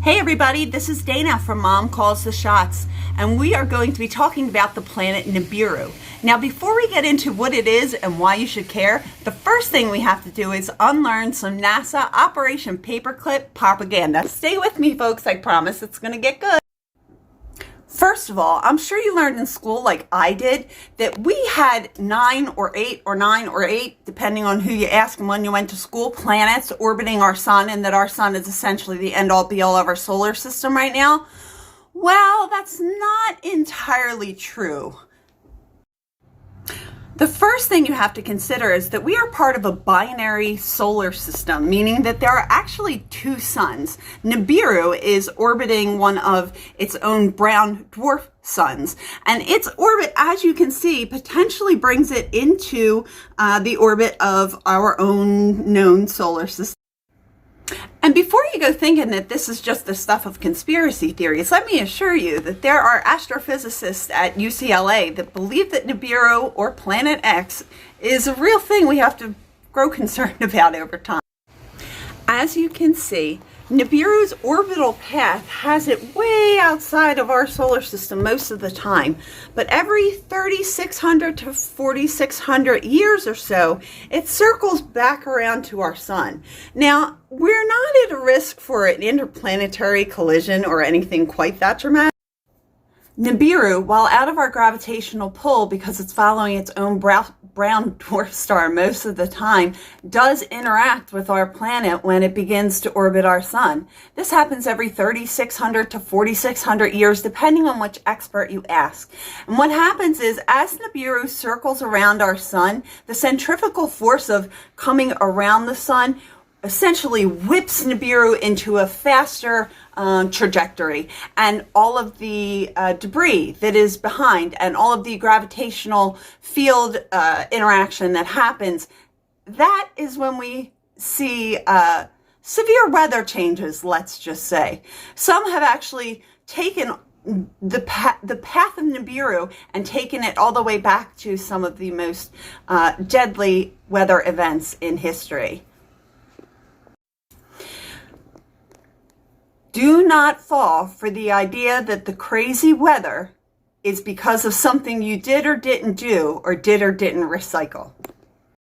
Hey everybody, this is Dana from Mom Calls the Shots, and we are going to be talking about the planet Nibiru. Now, before we get into what it is and why you should care, the first thing we have to do is unlearn some NASA Operation Paperclip propaganda. Stay with me, folks. I promise it's going to get good. First of all, I'm sure you learned in school, like I did, that we had 9 or 8, depending on who you ask and when you went to school, planets orbiting our sun, and that our sun is essentially the end-all be-all of our solar system right now. Well, that's not entirely true. The first thing you have to consider is that we are part of a binary solar system, meaning that there are actually two suns. Nibiru is orbiting one of its own brown dwarf suns, and its orbit, as you can see, potentially brings it into the orbit of our own known solar system. And before you go thinking that this is just the stuff of conspiracy theories, let me assure you that there are astrophysicists at UCLA that believe that Nibiru, or Planet X, is a real thing we have to grow concerned about over time. As you can see, Nibiru's orbital path has it way outside of our solar system most of the time, but every 3,600 to 4,600 years or so, it circles back around to our sun. Now, we're not at a risk for an interplanetary collision or anything quite that dramatic. Nibiru, while out of our gravitational pull because it's following its own brown dwarf star most of the time, does interact with our planet when it begins to orbit our sun. This happens every 3,600 to 4,600 years, depending on which expert you ask. And what happens is, as Nibiru circles around our sun, the centrifugal force of coming around the sun essentially whips Nibiru into a faster trajectory, and all of the debris that is behind and all of the gravitational field interaction that happens, that is when we see severe weather changes, let's just say. Some have actually taken the path of Nibiru and taken it all the way back to some of the most deadly weather events in history. Do not fall for the idea that the crazy weather is because of something you did or didn't do, or did or didn't recycle.